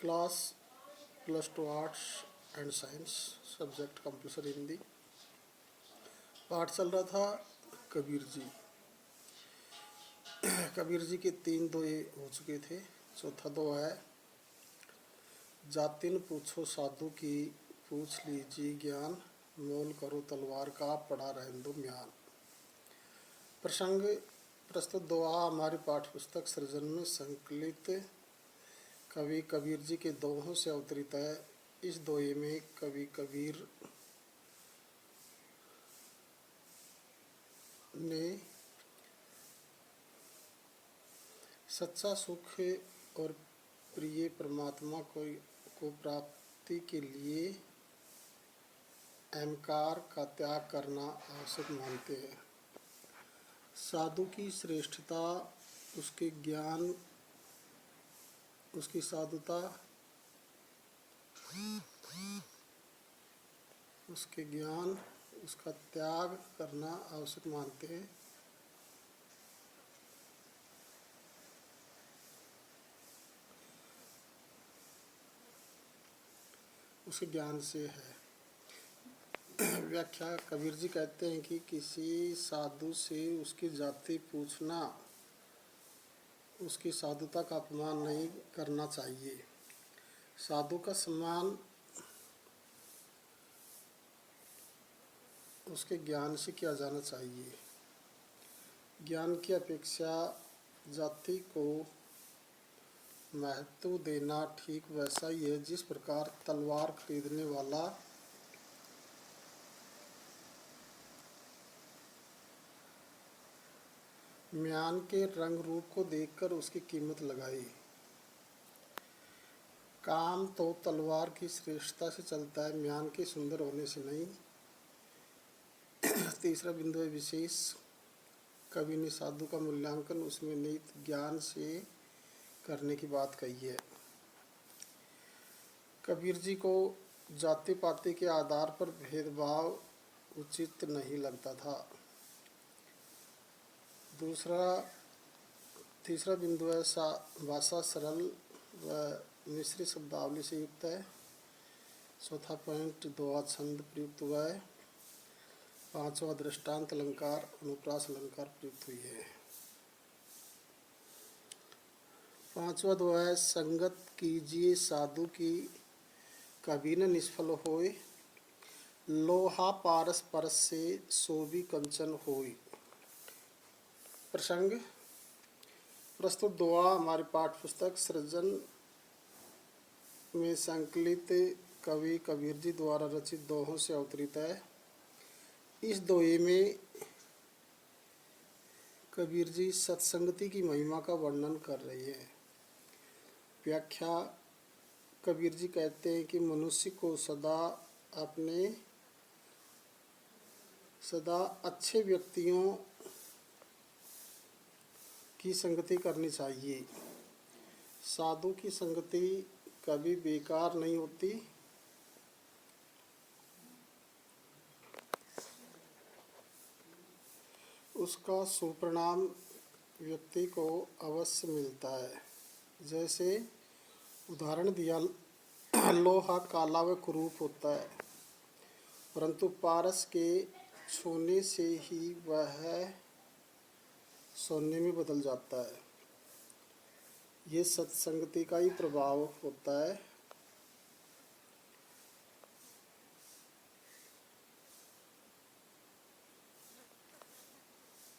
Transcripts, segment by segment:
Class +2 arts and science, subject compulsory Hindi. पाठ चल रहा था कबीर जी। कबीर जी के 3 दोहे हो चुके थे। चौथा दोहा है, जातिन पूछो साधु की, पूछ लीजिए ज्ञान, मोल करो तलवार का, पढ़ा रहने दो म्यान। प्रसंग प्रस्तुत दोहा हमारी पाठ्य पुस्तक सृजन में संकलित कवि कबीर जी के दोहों से अवतरित है। इस दोहे में कवि कबीर ने सच्चा सुख और प्रिय परमात्मा को प्राप्ति के लिए अहंकार का त्याग करना आवश्यक मानते हैं। साधु की श्रेष्ठता उसके ज्ञान, उसकी साधुता, उसके ज्ञान, उसका त्याग करना आवश्यक मानते हैं। उसके ज्ञान से है। व्याख्या कबीर जी कहते हैं कि किसी साधु से उसकी जाति पूछना उसकी साधुता का अपमान नहीं करना चाहिए। साधु का सम्मान उसके ज्ञान से किया जाना चाहिए। ज्ञान की अपेक्षा जाति को महत्व देना ठीक वैसा ही है जिस प्रकार तलवार खरीदने वाला म्यान के रंग रूप को देखकर उसकी कीमत लगाए। काम तो तलवार की श्रेष्ठता से चलता है, म्यान के सुंदर होने से नहीं। तीसरा बिंदु है विशेष। कवि ने साधु का मूल्यांकन उसमें निहित ज्ञान से करने की बात कही है। कबीर जी को जाति पाति के आधार पर भेदभाव उचित नहीं लगता था। तीसरा बिंदु है भाषा सरल व मिश्रित शब्दावली से युक्त है। चौथा पॉइंट, दोहा छंद प्रयुक्त हुआ है। पांचवा दृष्टांत अलंकार अनुप्रास अलंकार प्रयुक्त हुई है। पांचवा दोहा है, संगत कीजिए साधु की, कभी न निष्फल होए, लोहा पारस परस से सोभी कंचन होई। प्रसंग प्रस्तुत दोहा हमारी पाठ्य पुस्तक सृजन में संकलित कवि कबीर जी द्वारा रचित दोहों से अवतरित है। इस दोहे में कबीर जी सत्संगति की महिमा का वर्णन कर रही है। व्याख्या कबीर जी कहते हैं कि मनुष्य को सदा अच्छे व्यक्तियों की संगति करनी चाहिए। साधु की संगति कभी बेकार नहीं होती। उसका सुपरिणाम व्यक्ति को अवश्य मिलता है। जैसे उदाहरण दिया, लोहा काला व कुरूप होता है, परंतु पारस के छूने से ही वह सोने में बदल जाता है। ये सत्संगति का ही प्रभाव होता है।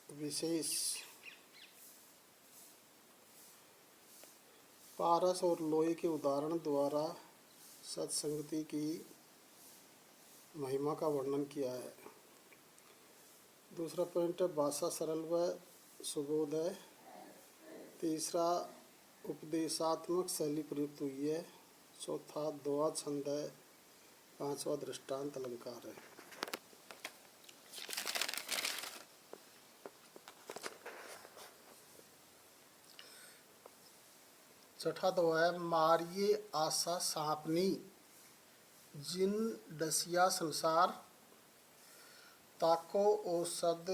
विशेष पारस और लोहे के उदाहरण द्वारा सत्संगति की महिमा का वर्णन किया है। दूसरा पॉइंट है भाषा सरल व सुबोध है। तीसरा उपदेशात्मक शैली प्रयुक्त हुई है। चौथा दोहा छंद है। पांचवा दृष्टांत अलंकार है। छठा दोहा है, मारिए आशा सांपनी, जिन डसिया संसार, ताको औषध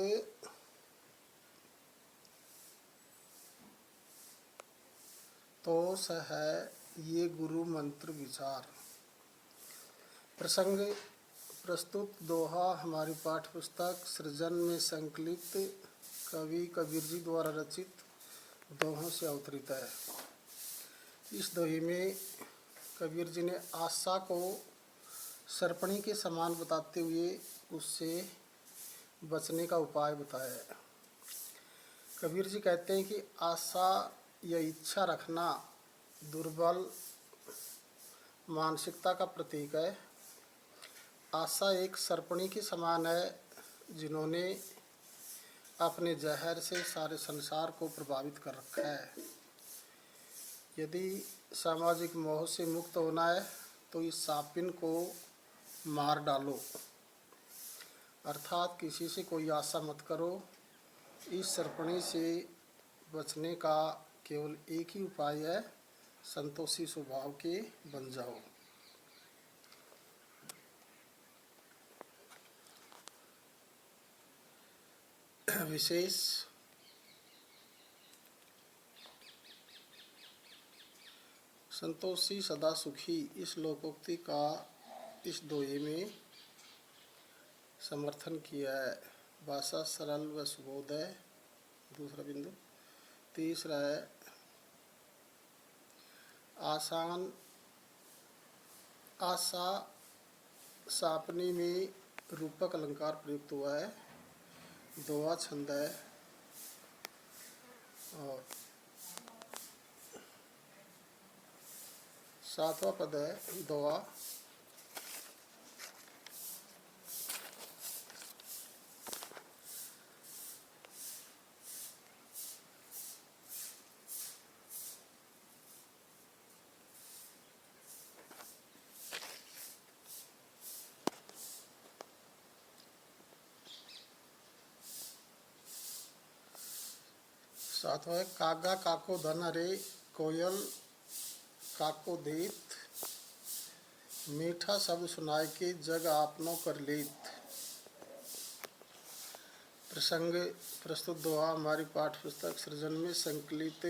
तो है ये गुरु मंत्र विचार। प्रसंग प्रस्तुत दोहा हमारी पाठ्य पुस्तक सृजन में संकलित कवि कबीर जी द्वारा रचित दोहों से अवतरित है। इस दोहे में कबीर जी ने आशा को सर्पणी के समान बताते हुए उससे बचने का उपाय बताया है। कबीर जी कहते हैं कि आशा या इच्छा रखना दुर्बल मानसिकता का प्रतीक है। आशा एक सर्पणी के समान है जिन्होंने अपने जहर से सारे संसार को प्रभावित कर रखा है। यदि सामाजिक मोह से मुक्त होना है तो इस सापिन को मार डालो, अर्थात किसी से कोई आशा मत करो। इस सर्पणी से बचने का केवल एक ही उपाय है, संतोषी स्वभाव के बन जाओ। विशेष संतोषी सदा सुखी इस लोकोक्ति का इस दोहे में समर्थन किया है। भाषा सरल व सुबोध है, दूसरा बिंदु। तीसरा है आसान आशा सापनी में रूपक अलंकार प्रयुक्त हुआ है। दोहा छंद है। और सातवां पद है दोहा। सातवां है कागा काको धन हरे कोयल काको देत, मीठा शब्द सुनाए के जग आपनो कर लेत। प्रसंग प्रस्तुत दोहा हमारी पाठ्य पुस्तक सृजन में संकलित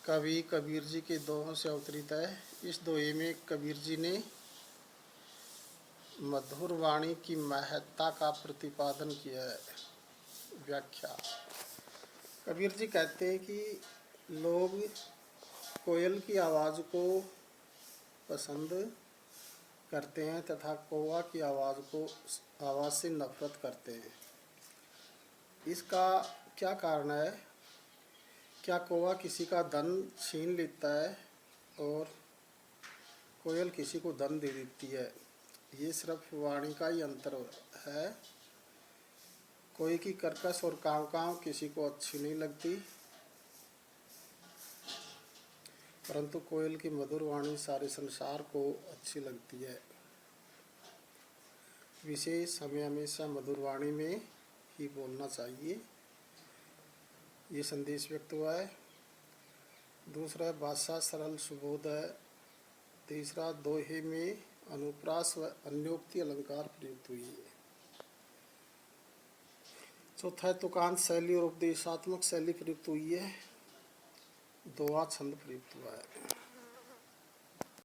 कवि कबीर जी के दोहों से अवतरित है। इस दोहे में कबीर जी ने मधुर वाणी की महत्ता का प्रतिपादन किया है। व्याख्या। कबीर जी कहते हैं कि लोग कोयल की आवाज़ को पसंद करते हैं तथा कौवा की आवाज़ से नफरत करते हैं। इसका क्या कारण है? क्या कौवा किसी का धन छीन लेता है और कोयल किसी को धन दे देती है? ये सिर्फ वाणी का ही अंतर है। कोई की कर्कश और काँव काँव किसी को अच्छी नहीं लगती, परंतु कोयल की मधुर वाणी सारे संसार को अच्छी लगती है। विशेष हमें हमेशा मधुर वाणी में ही बोलना चाहिए, ये संदेश व्यक्त हुआ है। दूसरा भाषा सरल सुबोध है। तीसरा दोहे में अनुप्रास व अन्योक्ति अलंकार प्रयुक्त हुई है। चौथा है तुकांत शैली और उपदेशात्मक शैली प्रयुक्त हुई है। दोहा छंद प्रयुक्त हुआ है।